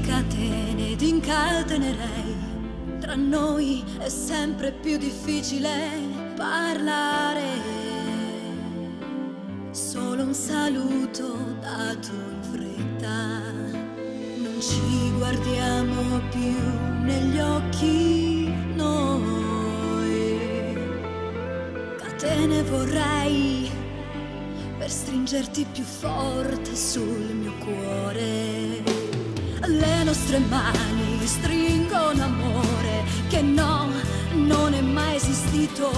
catene ed incatenerei. Tra noi è sempre più difficile parlare. Solo un saluto dato in fretta. Non ci guardiamo più negli occhi noi. Catene vorrei per stringerti più forte sul mio cuore. Le nostre mani stringono amore che no, non è mai esistito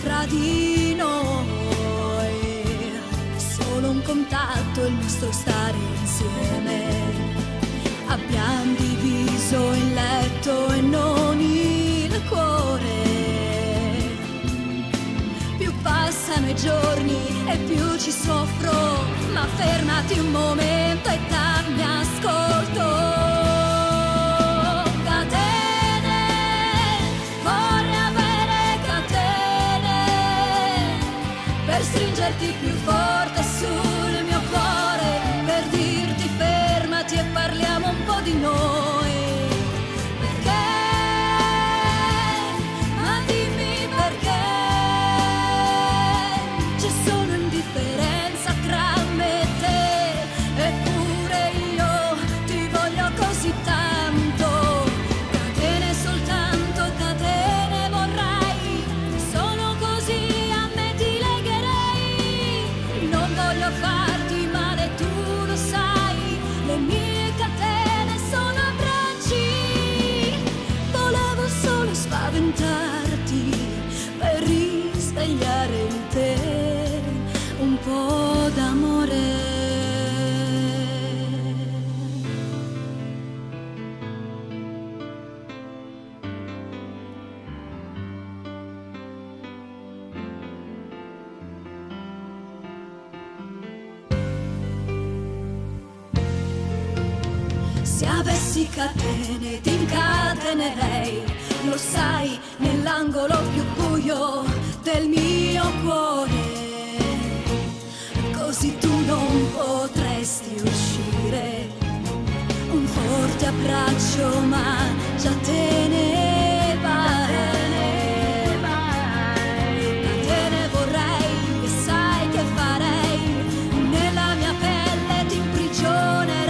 fra di noi. Solo un contatto, il nostro stare insieme. Abbiamo diviso il letto e non il cuore. Più passano i giorni e più ci soffro, ma fermati un momento e dammi ascolto. Catene, vorrei avere catene per stringerti più forte sul mio cuore, per dirti fermati e parliamo un po' di noi. Perché? Ma dimmi perché. C'è solo indifferenza tra me e te, eppure io ti voglio così tanto. Catene, soltanto catene vorrei, sono così, a me ti legherei. Non voglio farti male, tu lo sai, le mie catene sono abbracci. Volevo solo spaventarti per risvegliare in te un po' d'amore. Se avessi catene ti incatenerei, lo sai, nell'angolo più buio del mio cuore. Così tu non potresti uscire. Un forte abbraccio ma già te ne vai. Catene vorrei e sai che farei, nella mia pelle ti imprigionerei.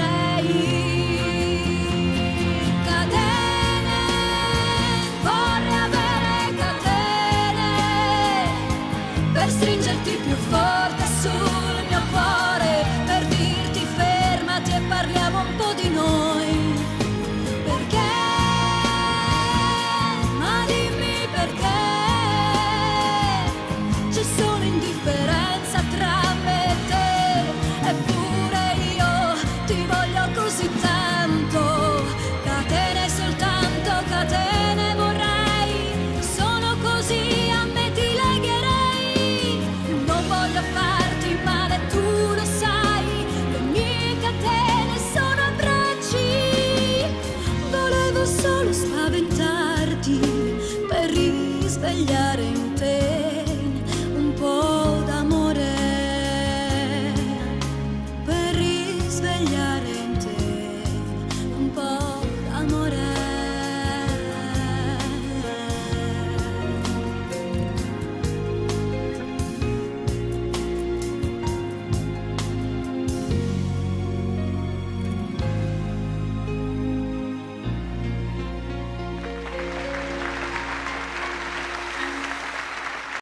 Catene, vorrei avere catene per stringerti più forte